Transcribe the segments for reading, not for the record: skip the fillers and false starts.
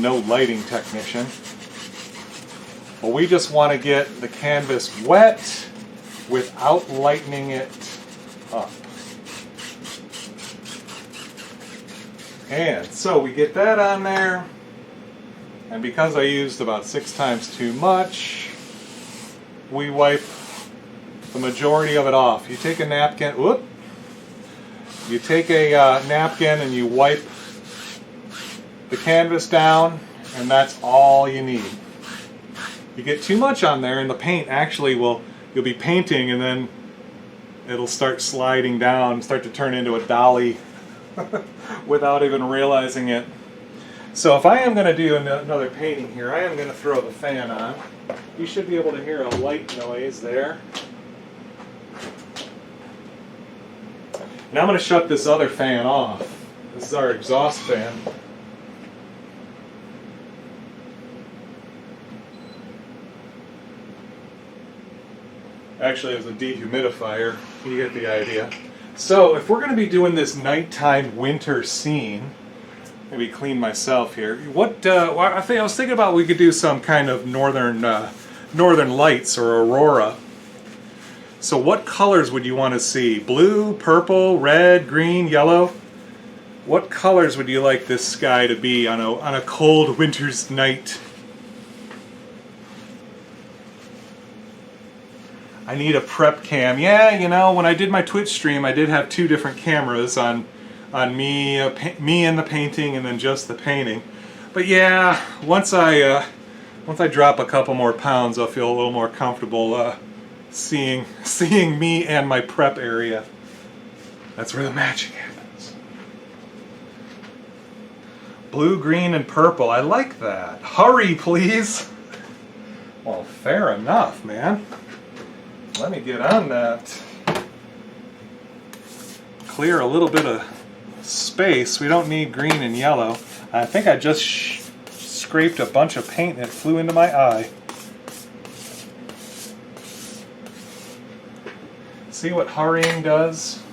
no lighting technician. But we just want to get the canvas wet without lightening it up. And so we get that on there, and because I used about 6 times too much, we wipe the majority of it off. You take a napkin, you take a napkin and you wipe the canvas down, and that's all you need. You get too much on there and the paint actually you'll be painting and then it'll start sliding down, start to turn into a dolly without even realizing it. So if I am going to do another painting here, I am going to throw the fan on. You should be able to hear a light noise there. And I'm going to shut this other fan off. This is our exhaust fan. Actually, it was a dehumidifier. You get the idea. So if we're going to be doing this nighttime winter scene, maybe clean myself here. I was thinking about we could do some kind of northern lights or aurora. So what colors would you want to see? Blue, purple, red, green, yellow? What colors would you like this sky to be on a cold winter's night? I need a prep cam. Yeah, you know, when I did my Twitch stream, I did have 2 different cameras on me and the painting, and then just the painting. But yeah, once I drop a couple more pounds, I'll feel a little more comfortable seeing me and my prep area. That's where the magic happens. Blue, green, and purple. I like that. Hurry, please. Well, fair enough, man. Let me get on that. Clear a little bit of space. We don't need green and yellow. I think I just scraped a bunch of paint and it flew into my eye. See what hurrying does?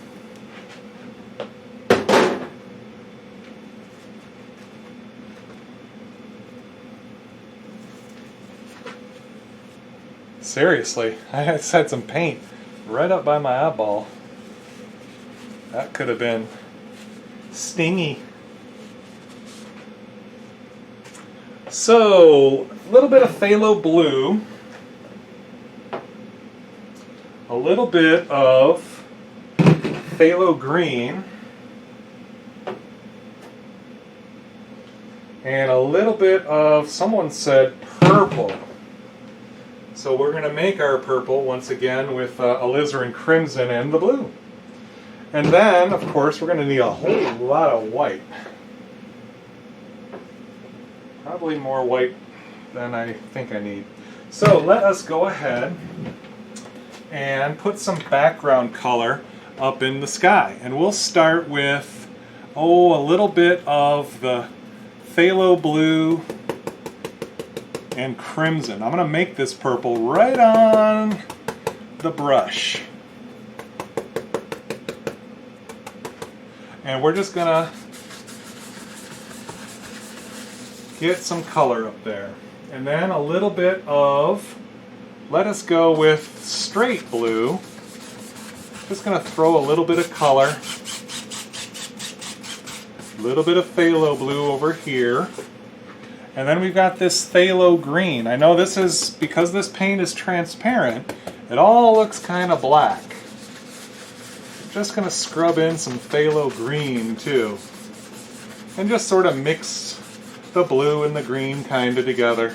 Seriously, I just had some paint right up by my eyeball. That could have been stingy. So, a little bit of phthalo blue, a little bit of phthalo green, and a little bit of, someone said, purple. So we're going to make our purple once again with alizarin crimson and the blue. And then, of course, we're going to need a whole lot of white. Probably more white than I think I need. So let us go ahead and put some background color up in the sky. And we'll start with, a little bit of the phthalo blue and crimson. I'm going to make this purple right on the brush. And we're just going to get some color up there. And then a little bit of, let us go with straight blue. Just going to throw a little bit of color. A little bit of phthalo blue over here. And then we've got this phthalo green. I know this is, because this paint is transparent, it all looks kind of black. I'm just going to scrub in some phthalo green too. And just sort of mix the blue and the green kind of together.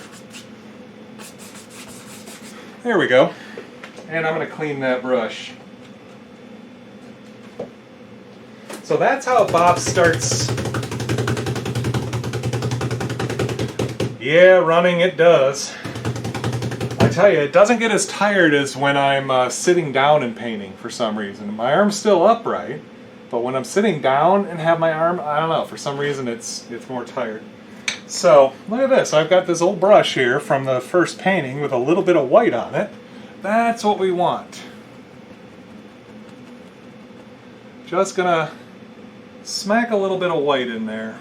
There we go. And I'm going to clean that brush. So that's how Bob starts. Yeah, running it does. I tell you, it doesn't get as tired as when I'm sitting down and painting for some reason. My arm's still upright, but when I'm sitting down and have my arm, I don't know, for some reason it's more tired. So, look at this. I've got this old brush here from the first painting with a little bit of white on it. That's what we want. Just gonna smack a little bit of white in there.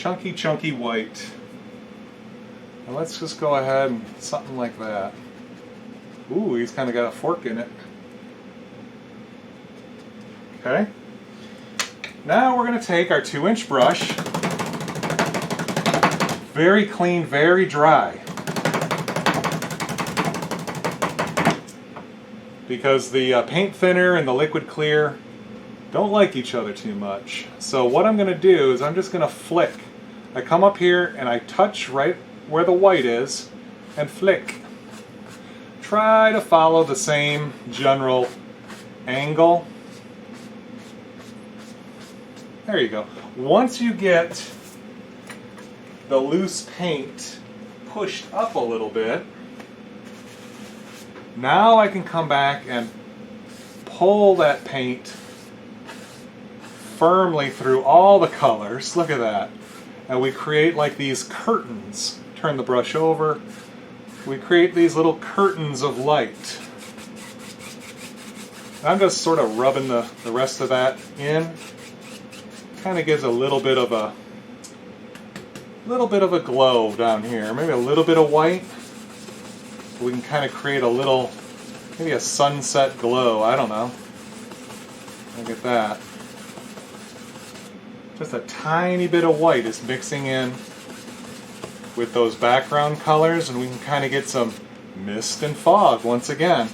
chunky white. And let's just go ahead and something like that. Ooh, he's kind of got a fork in it. Okay. Now we're going to take our 2-inch brush, very clean, very dry, because the paint thinner and the liquid clear don't like each other too much. So what I'm going to do is I'm just going to flick. I come up here and I touch right where the white is and flick. Try to follow the same general angle. There you go. Once you get the loose paint pushed up a little bit, now I can come back and pull that paint firmly through all the colors. Look at that. And we create like these curtains. Turn the brush over. We create these little curtains of light. I'm just sort of rubbing the rest of that in. Kind of gives a little bit of a glow down here. Maybe a little bit of white. We can kind of create a little, maybe a sunset glow. I don't know. Look at that. Just a tiny bit of white is mixing in with those background colors, and we can kind of get some mist and fog once again.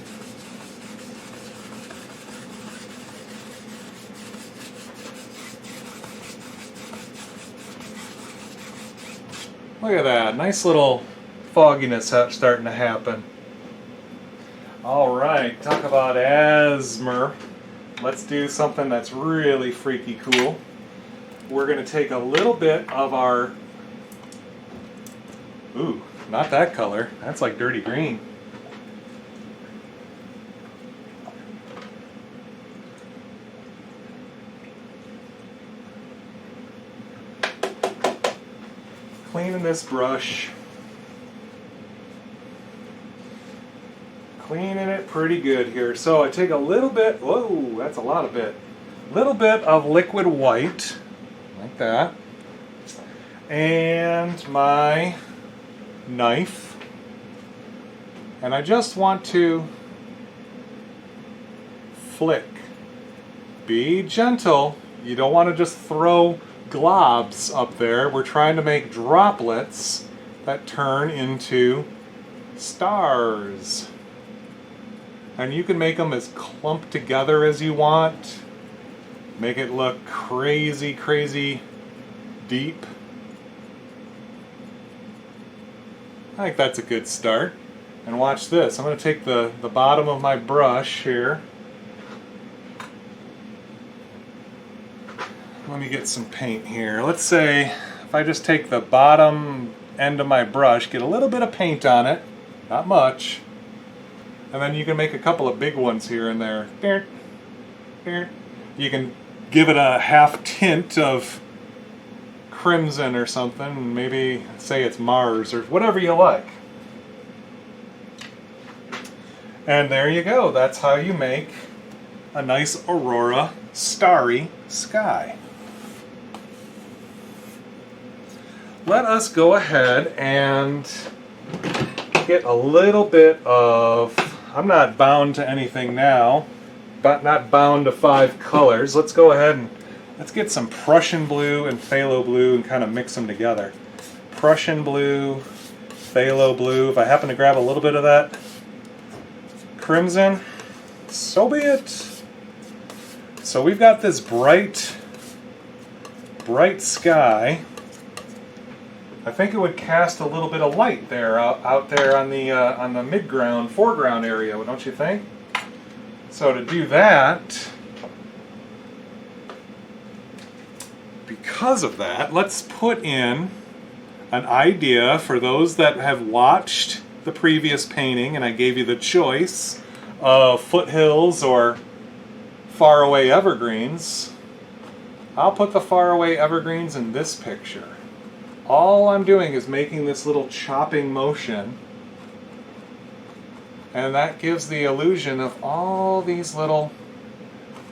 Look at that, nice little fogginess starting to happen. Alright, talk about asthma. Let's do something that's really freaky cool. We're going to take a little bit of our, ooh, not that color, that's like dirty green. Cleaning this brush. Cleaning it pretty good here. So I take a little bit, whoa, that's a lot of bit. Little bit of liquid white, like that. And my knife. And I just want to flick. Be gentle. You don't want to just throw globs up there. We're trying to make droplets that turn into stars. And you can make them as clumped together as you want. Make it look crazy, crazy deep. I think that's a good start. And watch this. I'm going to take the bottom of my brush here. Let me get some paint here. Let's say if I just take the bottom end of my brush, get a little bit of paint on it, not much, and then you can make a couple of big ones here and there. You can give it a half tint of crimson or something, maybe say it's Mars or whatever you like. And there you go. That's how you make a nice aurora, starry sky. Let us go ahead and get a little bit of, I'm not bound to anything now, but not bound to 5 colors. Let's go ahead and let's get some Prussian blue and phthalo blue and kind of mix them together. Prussian blue, phthalo blue. If I happen to grab a little bit of that crimson, so be it. So we've got this bright sky. I think it would cast a little bit of light there out there on the mid-ground, foreground area, don't you think? So to do that, because of that, let's put in an idea for those that have watched the previous painting, and I gave you the choice of foothills or faraway evergreens. I'll put the faraway evergreens in this picture. All I'm doing is making this little chopping motion, and that gives the illusion of all these little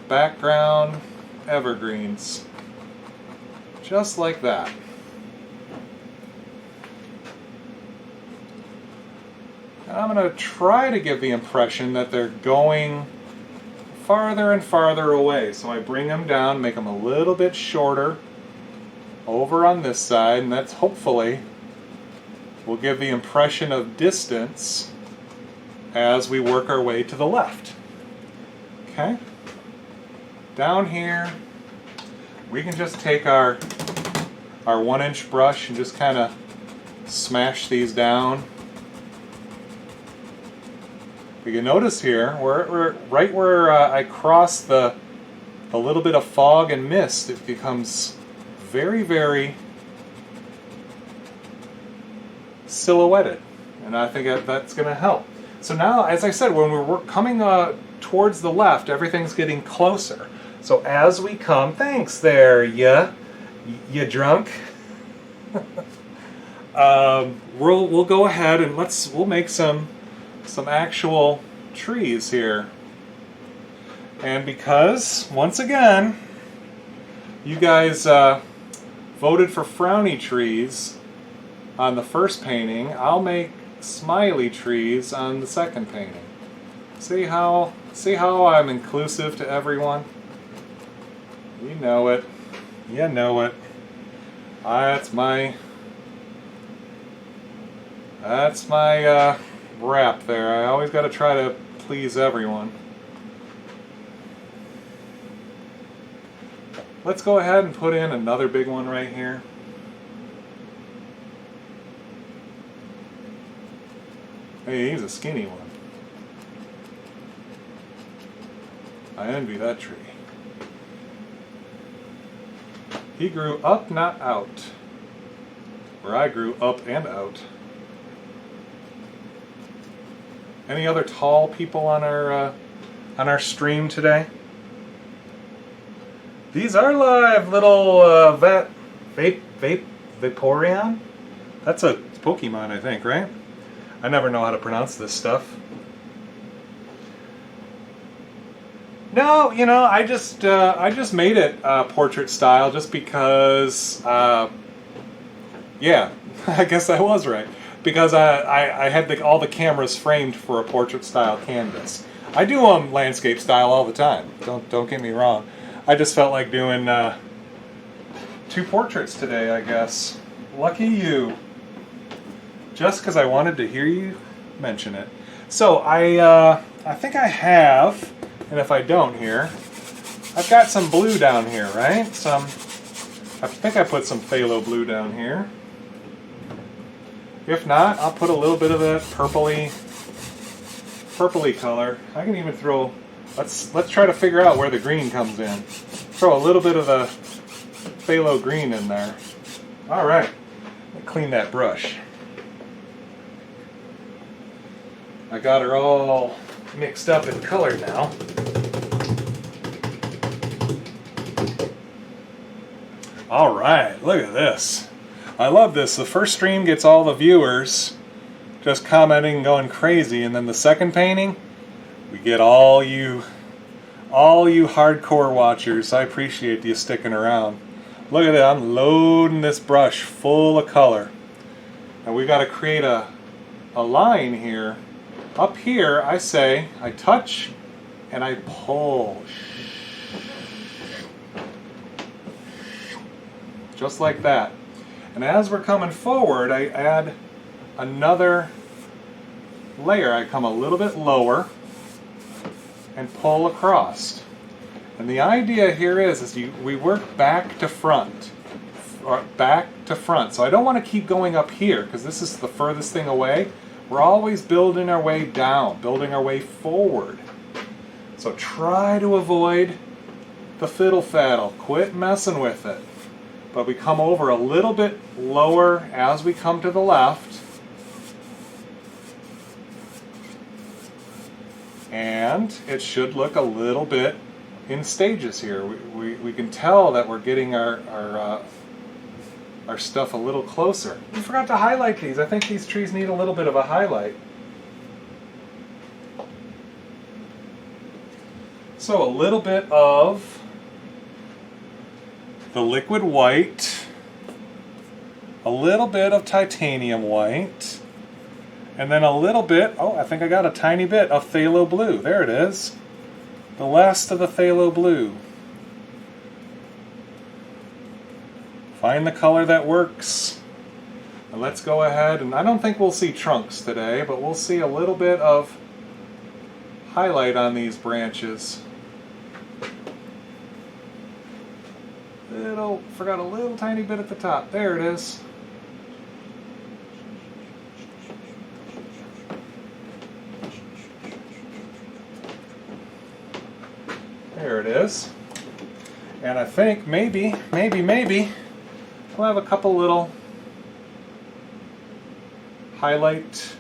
background evergreens. Just like that. And I'm going to try to give the impression that they're going farther and farther away. So I bring them down, make them a little bit shorter over on this side, and that's hopefully will give the impression of distance as we work our way to the left. Okay? Down here, we can just take our 1-inch brush and just kind of smash these down. You can notice here, we're right where I cross the little bit of fog and mist, it becomes very, very silhouetted, and I think that's going to help. So now, as I said, when we're coming towards the left, everything's getting closer. So as we come, thanks there, you drunk. We'll go ahead and we'll make some actual trees here. And because once again, you guys voted for frowny trees on the first painting, I'll make smiley trees on the second painting. See how I'm inclusive to everyone? You know it. You know it. That's my rap there. I always got to try to please everyone. Let's go ahead and put in another big one right here. Hey, he's a skinny one. I envy that tree. He grew up, not out. Where I grew up and out. Any other tall people on our stream today? These are live, little Vaporeon? That's a Pokemon, I think, right? I never know how to pronounce this stuff. No, you know, I just made it portrait style just because, yeah, I guess I was right. Because I had all the cameras framed for a portrait style canvas. I do landscape style all the time. Don't get me wrong. I just felt like doing 2 portraits today, I guess. Lucky you. Just because I wanted to hear you mention it. So I think I have, and if I don't here, I've got some blue down here, right? I think I put some phthalo blue down here. If not, I'll put a little bit of that purpley color. I can even throw. Let's try to figure out where the green comes in. Throw a little bit of the phthalo green in there. All right, let me clean that brush. I got her all mixed up in color now. All right, look at this. I love this. The first stream gets all the viewers just commenting and going crazy, and then the second painting, we get all you hardcore watchers. I appreciate you sticking around. Look at that, I'm loading this brush full of color. And we got to create a line here. Up here, I touch and I pull. Just like that. And as we're coming forward, I add another layer. I come a little bit lower and pull across. And the idea here is we work back to front. Or back to front. So I don't want to keep going up here because this is the furthest thing away. We're always building our way down, building our way forward. So try to avoid the fiddle faddle. Quit messing with it. But we come over a little bit lower as we come to the left. And it should look a little bit in stages here. We can tell that we're getting our stuff a little closer. We forgot to highlight these. I think these trees need a little bit of a highlight. So a little bit of the liquid white, a little bit of titanium white, And then a little bit, oh, I think I got a tiny bit of phthalo blue. There it is. The last of the phthalo blue. Find the color that works. And let's go ahead, and I don't think we'll see trunks today, but we'll see a little bit of highlight on these branches. Forgot a little tiny bit at the top. There it is. There it is. And I think maybe, we'll have a couple little highlight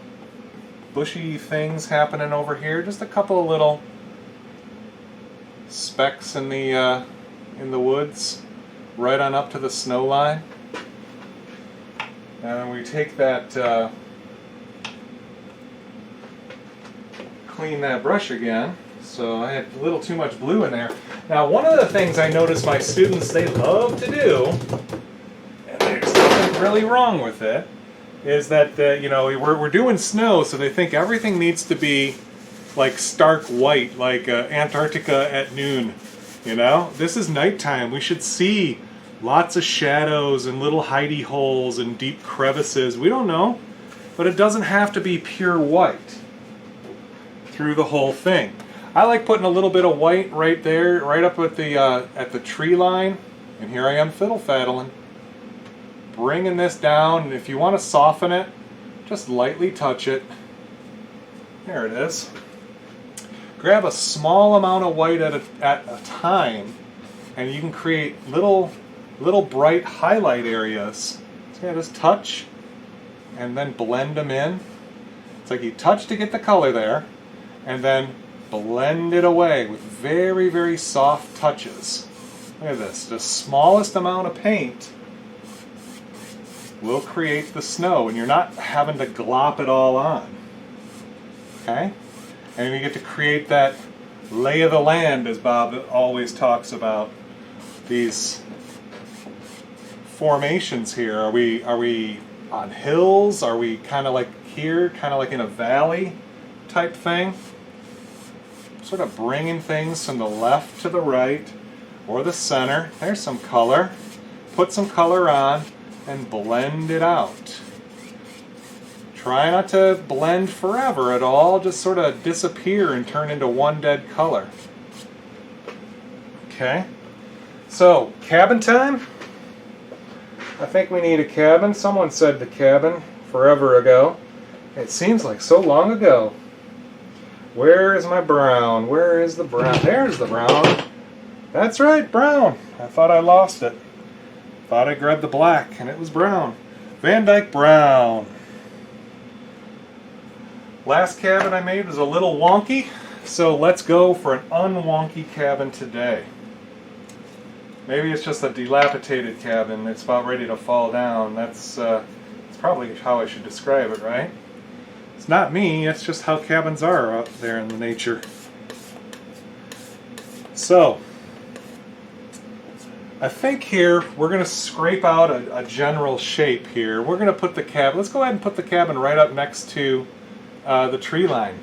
bushy things happening over here. Just a couple of little specks in the woods, right on up to the snow line. And we take that, clean that brush again. So I had a little too much blue in there. Now, one of the things I notice my students, they love to do, and there's nothing really wrong with it, is that, we're doing snow, so they think everything needs to be like stark white, like Antarctica at noon. This is nighttime. We should see lots of shadows and little hidey holes and deep crevices. We don't know, but it doesn't have to be pure white through the whole thing. I like putting a little bit of white right there, right up at the tree line, and here I am fiddle-faddling, bringing this down, and if you want to soften it, just lightly touch it. There it is. Grab a small amount of white at a time, and you can create little bright highlight areas. So yeah, just touch, and then blend them in. It's like you touch to get the color there, and then blend it away with very, very soft touches. Look at this. The smallest amount of paint will create the snow, and you're not having to glop it all on. Okay? And you get to create that lay of the land, as Bob always talks about. These formations here. Are we on hills? Are we kind of like here, kind of like in a valley type thing? Sort of bringing things from the left to the right or the center. There's some color. Put some color on and blend it out. Try not to blend forever at all. Just sort of disappear and turn into one dead color. Okay. So, cabin time? I think we need a cabin. Someone said the cabin forever ago. It seems like so long ago. Where is my brown? Where is the brown? There's the brown. That's right, brown. I thought I lost it. Thought I grabbed the black, and it was brown. Van Dyke brown. Last cabin I made was a little wonky, so let's go for an unwonky cabin today. Maybe it's just a dilapidated cabin. It's about ready to fall down. That's probably how I should describe it, right? It's not me, it's just how cabins are out there in the nature. So, I think here we're going to scrape out a general shape here. We're going to put the cabin, let's go ahead and put the cabin right up next to the tree line.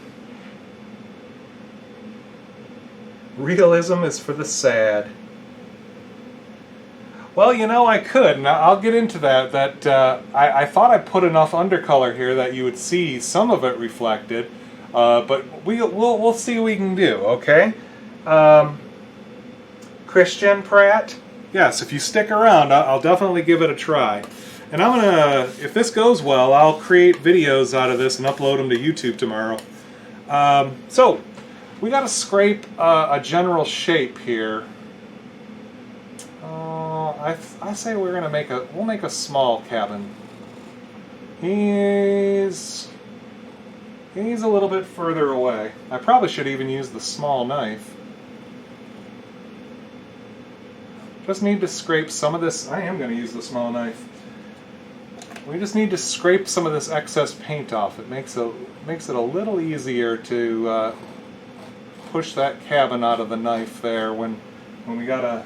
Realism is for the sad. Well, I could, and I'll get into that. I thought I put enough undercolor here that you would see some of it reflected, but we'll see what we can do. Okay, Christian Pratt. Yes, if you stick around, I'll definitely give it a try. And I'm gonna, if this goes well, I'll create videos out of this and upload them to YouTube tomorrow. So we got to scrape a general shape here. I say we're gonna we'll make a small cabin. He's a little bit further away. I probably should even use the small knife. Just need to scrape some of this. I am going to use the small knife. We just need to scrape some of this excess paint off. It makes it a little easier to push that cabin out of the knife there when we got a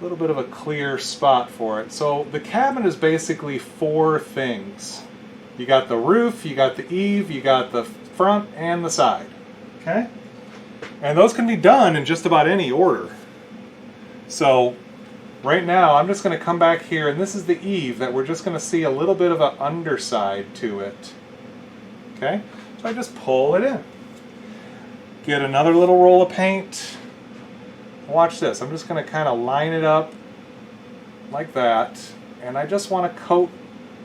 little bit of a clear spot for it. So the cabin is basically 4 things. You got the roof, you got the eave, you got the front and the side. Okay? And those can be done in just about any order. So right now I'm just going to come back here, and this is the eave that we're just going to see a little bit of an underside to it. Okay? So I just pull it in. Get another little roll of paint. Watch this. I'm just going to kind of line it up like that. And I just want to coat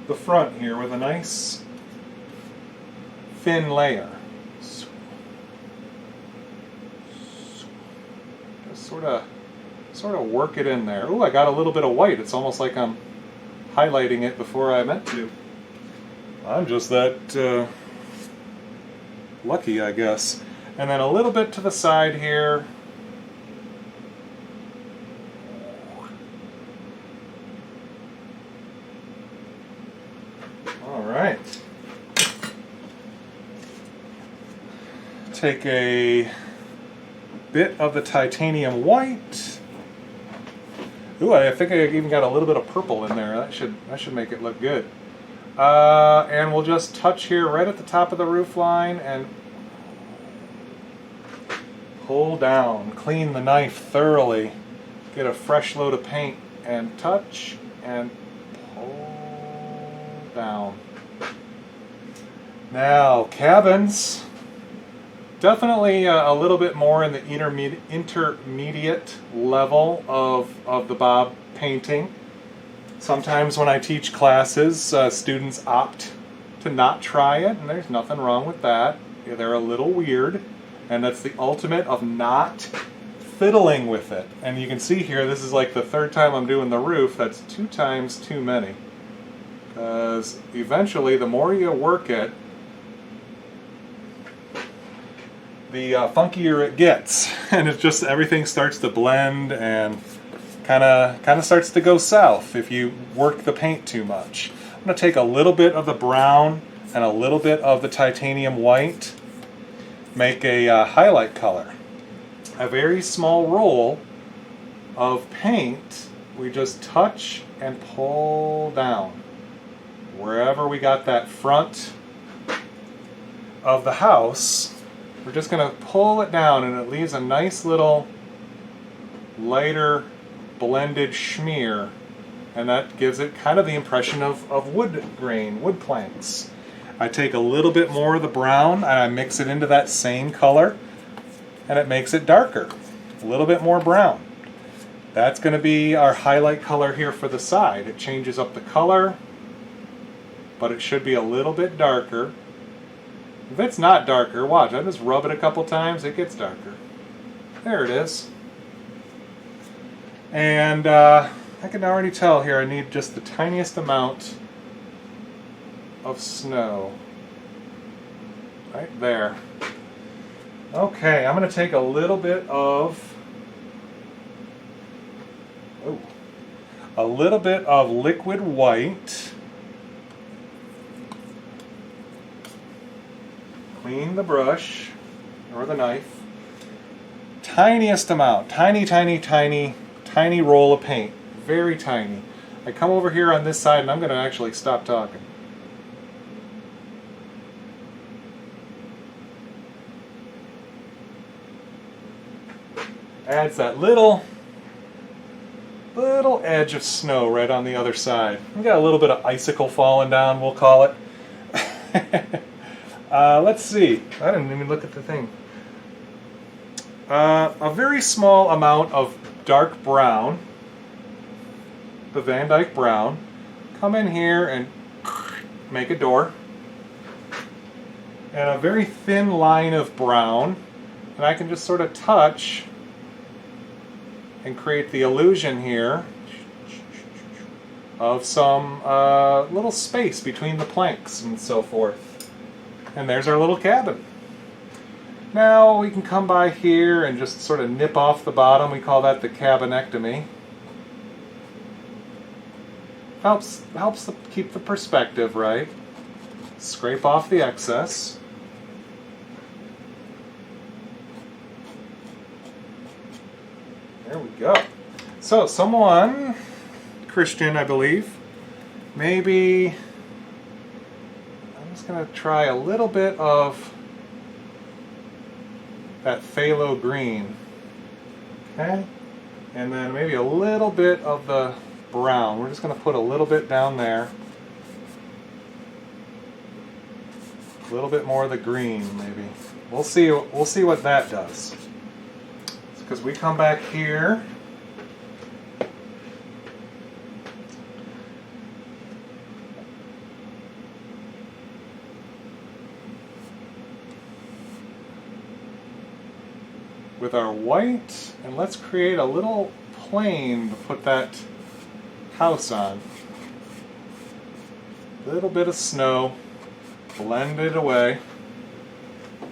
the front here with a nice thin layer. Just sort of work it in there. Ooh, I got a little bit of white. It's almost like I'm highlighting it before I meant to. I'm just that lucky, I guess. And then a little bit to the side here. All right. Take a bit of the titanium white. Ooh, I think I even got a little bit of purple in there. That should make it look good. And we'll just touch here right at the top of the roof line and pull down. Clean the knife thoroughly. Get a fresh load of paint and touch and pull down. Now, cabins. Definitely a little bit more in the intermediate level of the Bob painting. Sometimes when I teach classes, students opt to not try it, and there's nothing wrong with that. They're a little weird, and that's the ultimate of not fiddling with it. And you can see here, this is like the third time I'm doing the roof. That's 2 times too many. Because eventually, the more you work it, the funkier it gets, and it just everything starts to blend and kind of starts to go south if you work the paint too much. I'm going to take a little bit of the brown and a little bit of the titanium white, make a highlight color. A very small roll of paint, we just touch and pull down wherever we got that front of the house. We're just going to pull it down, and it leaves a nice little lighter blended schmear, and that gives it kind of the impression of wood grain, wood planks. I take a little bit more of the brown and I mix it into that same color, and it makes it darker. A little bit more brown. That's going to be our highlight color here for the side. It changes up the color, but it should be a little bit darker. If it's not darker, watch, I just rub it a couple times, it gets darker. There it is. And I can already tell here I need just the tiniest amount of snow. Right there. Okay, I'm going to take a little bit of liquid white. Clean the brush or the knife. Tiniest amount, tiny roll of paint, very tiny. I come over here on this side, and I'm going to actually stop talking. Adds that little edge of snow right on the other side. We got a little bit of icicle falling down, we'll call it. Let's see. I didn't even look at the thing. A very small amount of dark brown, the Van Dyke brown. Come in here and make a door. And a very thin line of brown. And I can just sort of touch and create the illusion here of some little space between the planks and so forth. And there's our little cabin. Now we can come by here and just sort of nip off the bottom. We call that the cabinectomy. Helps to keep the perspective right. Scrape off the excess. There we go. So someone, Christian I believe, maybe just going to try a little bit of that phthalo green. Okay? And then maybe a little bit of the brown. We're just going to put a little bit down there. A little bit more of the green, maybe. We'll see what that does. Because we come back here. With our white, and let's create a little plane to put that house on. A little bit of snow, blend it away. I'm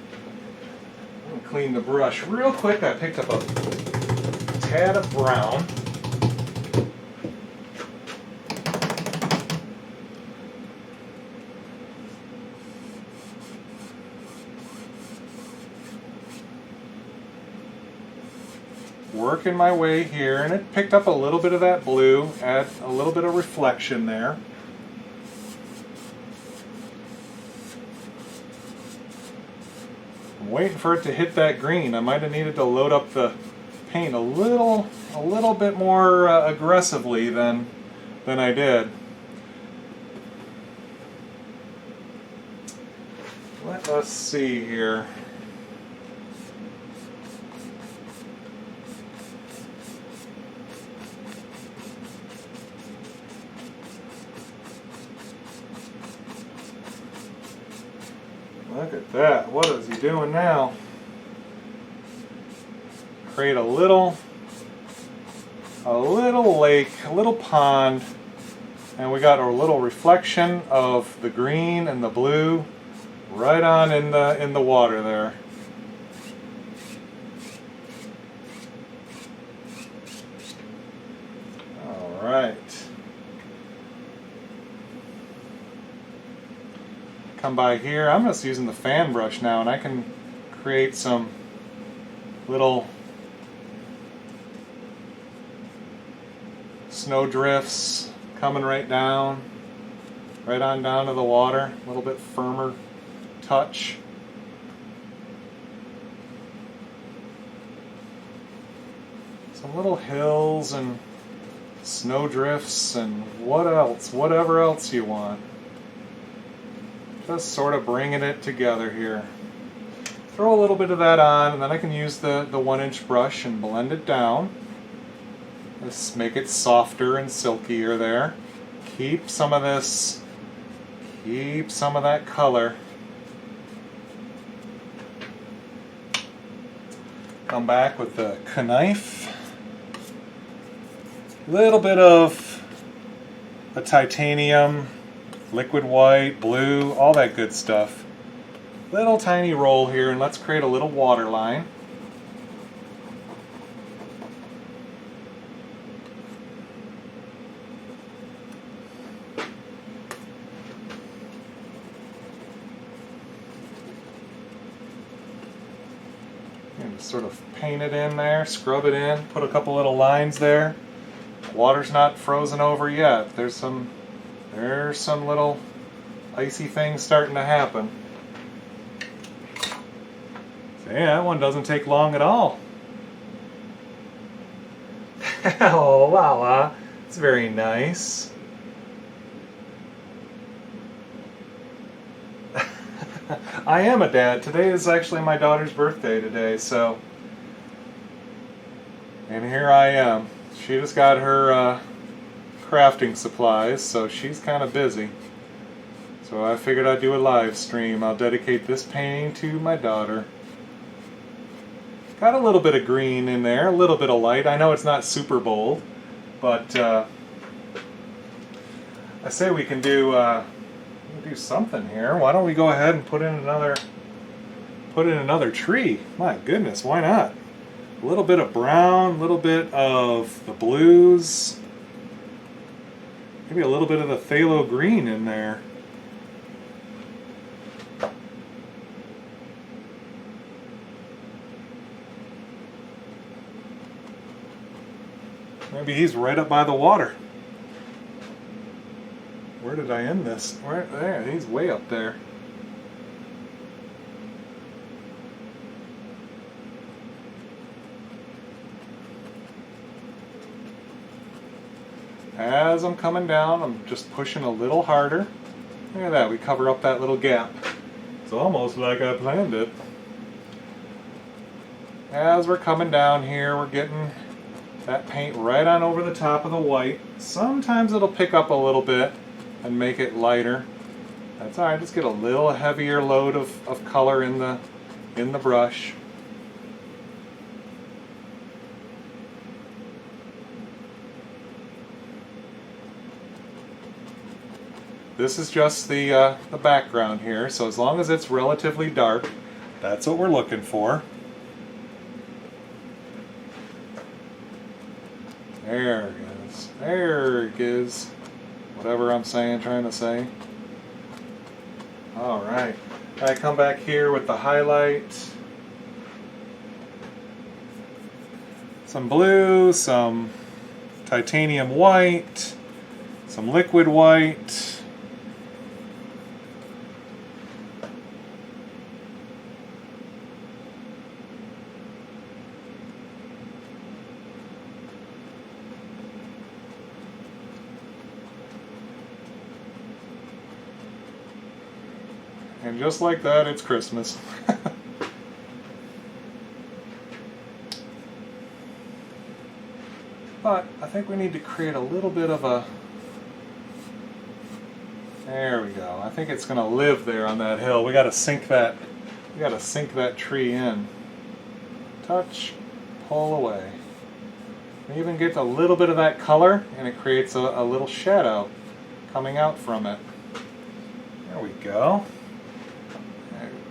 going to clean the brush real quick. I picked up a tad of brown. Working my way here, and it picked up a little bit of that blue, add a little bit of reflection there. I'm waiting for it to hit that green. I might have needed to load up the paint a little bit more aggressively than I did. Let us see here. Look at that. What is he doing now? Create a little lake, a little pond, and we got our little reflection of the green and the blue right on in the water there. All right. Come by here. I'm just using the fan brush now, and I can create some little snow drifts coming right on down to the water. A little bit firmer touch. Some little hills and snow drifts and whatever else you want. Just sort of bringing it together here. Throw a little bit of that on, and then I can use the 1-inch brush and blend it down. Just make it softer and silkier there. Keep some of that color. Come back with the knife. Little bit of a titanium, liquid white, blue, all that good stuff. Little tiny roll here, and let's create a little water line. And just sort of paint it in there, scrub it in, put a couple little lines there. Water's not frozen over yet. There's some little icy things starting to happen. So yeah, that one doesn't take long at all. Oh, wow, it's very nice. I am a dad. Today is actually my daughter's birthday today, so... And here I am. She just got her crafting supplies, so she's kind of busy. So I figured I'd do a live stream. I'll dedicate this painting to my daughter. Got a little bit of green in there, a little bit of light. I know it's not super bold, but I say we can do something here. Why don't we go ahead and put in another tree? My goodness, why not? A little bit of brown, a little bit of the blues, maybe a little bit of the phthalo green in there. Maybe he's right up by the water. Where did I end this? There, he's way up there. as I'm coming down, I'm just pushing a little harder. Look at that, we cover up that little gap. It's almost like I planned it. As we're coming down here, we're getting that paint right on over the top of the white. Sometimes it'll pick up a little bit and make it lighter. That's alright, just get a little heavier load of color in the brush. This is just the background here, so as long as it's relatively dark, that's what we're looking for. There it is. There it is. Whatever I'm trying to say. Alright. I come back here with the highlight. Some blue, some titanium white, some liquid white. And just like that, it's Christmas. But I think we need to create a little bit of a... There we go. I think it's going to live there on that hill. We got to sink that. We got to sink that tree in. Touch, pull away. We even get a little bit of that color, and it creates a little shadow coming out from it. There we go.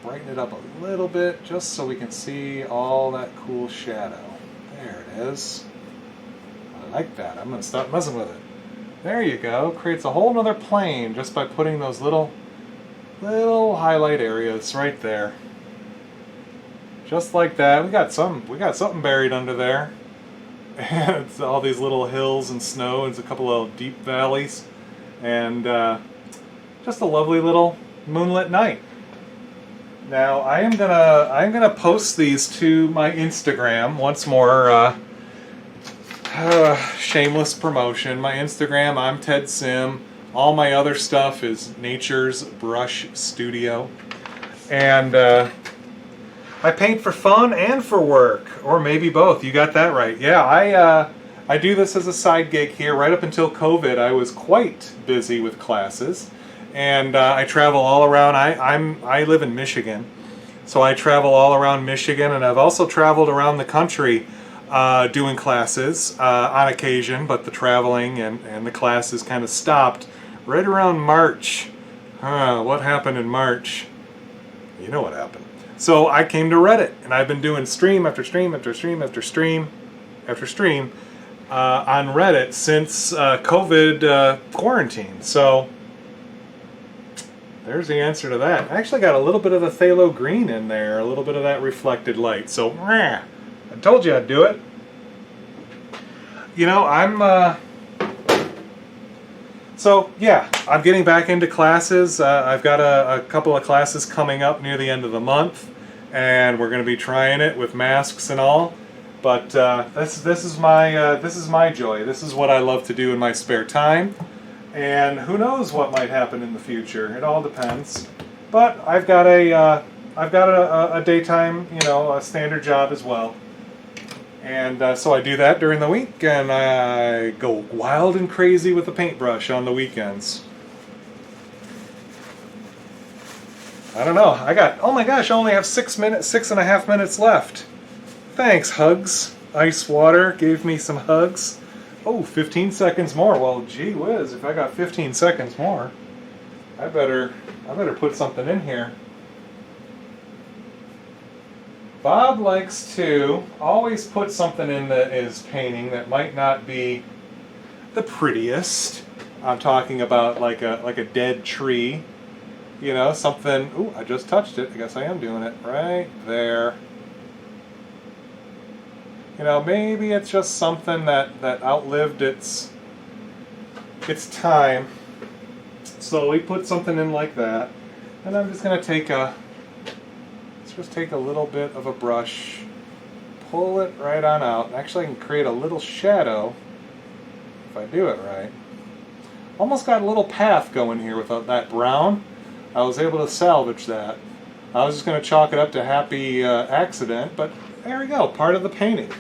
Brighten it up a little bit just so we can see all that cool shadow. There it is. I like that. I'm going to stop messing with it. There you go. Creates a whole nother plane just by putting those little highlight areas right there. Just like that. We got something buried under there. It's all these little hills and snow. It's a couple of deep valleys. And just a lovely little moonlit night. Now I'm gonna post these to my Instagram once more. Shameless promotion. My Instagram, I'm tedsim. All my other stuff is Nature's Brush Studio, and I paint for fun and for work, or maybe both. You got that right. Yeah, I do this as a side gig here. Right up until COVID, I was quite busy with classes. And I travel all around. I live in Michigan, so I travel all around Michigan, and I've also traveled around the country doing classes on occasion. But the traveling and the classes kind of stopped right around March. What happened in March? You know what happened. So I came to Reddit, and I've been doing stream after stream after stream after stream after stream on Reddit since COVID quarantine. So there's the answer to that. I actually got a little bit of the phthalo green in there, a little bit of that reflected light. So, I told you I'd do it. You know, I'm getting back into classes. I've got a couple of classes coming up near the end of the month, and we're going to be trying it with masks and all. But this is my joy. This is what I love to do in my spare time. And who knows what might happen in the future? It all depends. But I've got a daytime, a standard job as well. And so I do that during the week, and I go wild and crazy with the paintbrush on the weekends. I don't know. Oh my gosh, I only have 6.5 minutes left. Thanks, Hugs. Ice Water gave me some hugs. Oh, 15 seconds more. Well, gee whiz, if I got 15 seconds more, I better put something in here. Bob likes to always put something in his painting that might not be the prettiest. I'm talking about like a dead tree. Something. Ooh, I just touched it. I guess I am doing it right there. Maybe it's just something that outlived its time. So we put something in like that, and I'm just going to take a little bit of a brush, pull it right on out. Actually, I can create a little shadow if I do it right. Almost got a little path going here with that brown. I was able to salvage that. I was just going to chalk it up to happy accident, but there we go, part of the painting.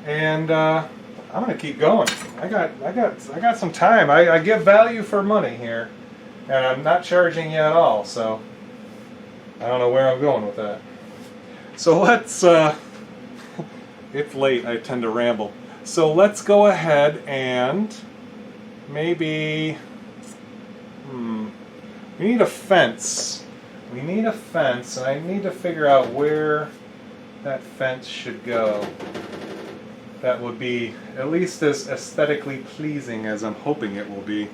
And I'm going to keep going. I got some time. I give value for money here, and I'm not charging you at all. So I don't know where I'm going with that. So let's. It's late. I tend to ramble. So let's go ahead and maybe. We need a fence. We need a fence, and I need to figure out where that fence should go. That would be at least as aesthetically pleasing as I'm hoping it will be.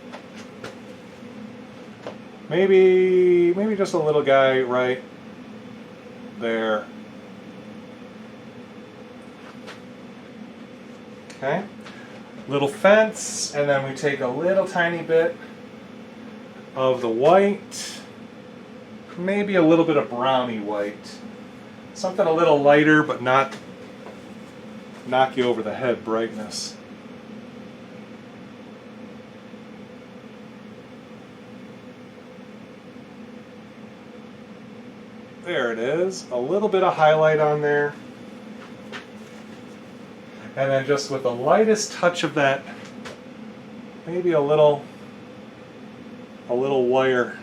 Maybe just a little guy right there. Okay. Little fence, and then we take a little tiny bit of the white, maybe a little bit of browny white. Something a little lighter, but not knock you over the head brightness. There it is. A little bit of highlight on there. And then just with the lightest touch of that, maybe a little wire.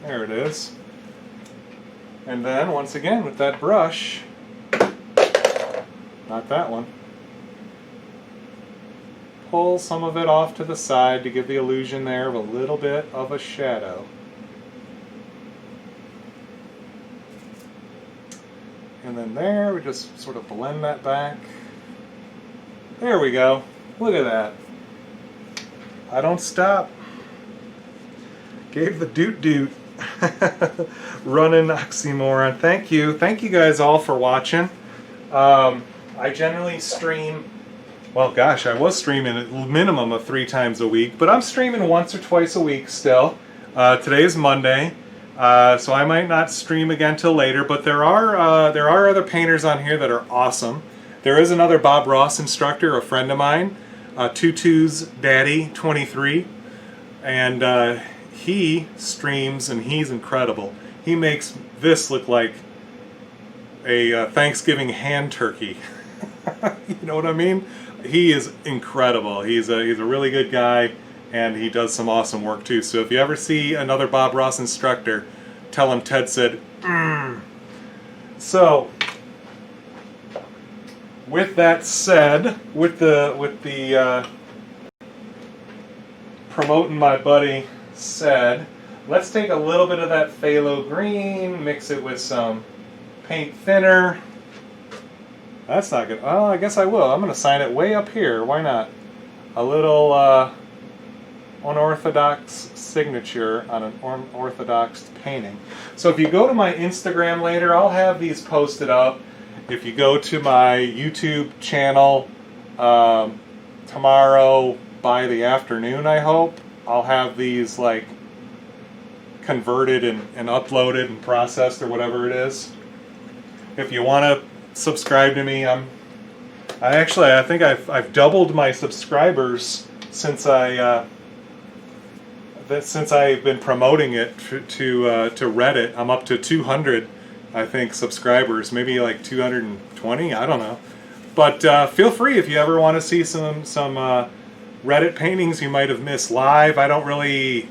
There it is. And then, once again, with that brush, not that one, pull some of it off to the side to give the illusion there of a little bit of a shadow. And then there, we just sort of blend that back. There we go. Look at that. I don't stop. Gave the doot. Running oxymoron. Thank you guys all for watching. I generally stream, well gosh, I was streaming a minimum of 3 times a week, but I'm streaming once or twice a week still. Today is Monday, so I might not stream again till later, but there are other painters on here that are awesome. There is another Bob Ross instructor, a friend of mine, Tutu's Daddy 23, and he streams and he's incredible. He makes this look like a Thanksgiving hand turkey. You know what I mean? He is incredible. He's a really good guy, and he does some awesome work too. So if you ever see another Bob Ross instructor, tell him Ted said, So with that said, with the promoting my buddy said, let's take a little bit of that phthalo green, mix it with some paint thinner. That's not good. Oh, I guess I will. I'm going to sign it way up here. Why not? A little unorthodox signature on an unorthodox painting. So if you go to my Instagram later, I'll have these posted up. If you go to my YouTube channel tomorrow by the afternoon, I hope, I'll have these like converted and uploaded and processed or whatever it is. If you want to subscribe to me, I think I've doubled my subscribers since I've been promoting it to Reddit. I'm up to 200, I think, subscribers, maybe like 220. I don't know. But feel free if you ever want to see some Reddit paintings you might have missed live. I don't really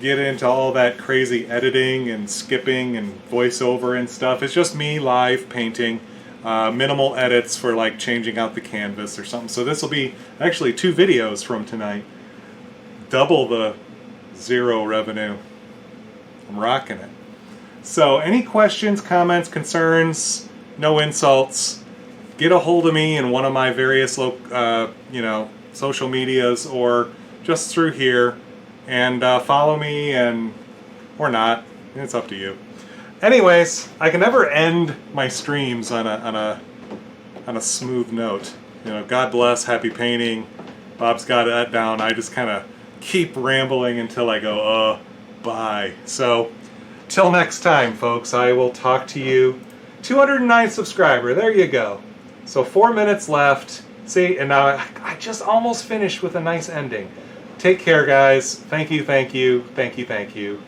get into all that crazy editing and skipping and voiceover and stuff. It's just me live painting, minimal edits for like changing out the canvas or something. So this will be actually 2 videos from tonight. Double the 0 revenue. I'm rocking it. So any questions, comments, concerns, no insults, get a hold of me in one of my various social medias or just through here, and follow me or not. It's up to you. Anyways, I can never end my streams on a smooth note. You know, God bless, happy painting. Bob's got that down. I just kind of keep rambling until I go, bye. So Till next time, folks, I will talk to you. 209 subscriber, there you go. So 4 minutes left. See, and now I just almost finished with a nice ending. Take care, guys. Thank you, thank you, thank you, thank you.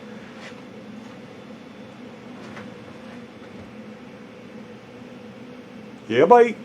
Yeah, bye.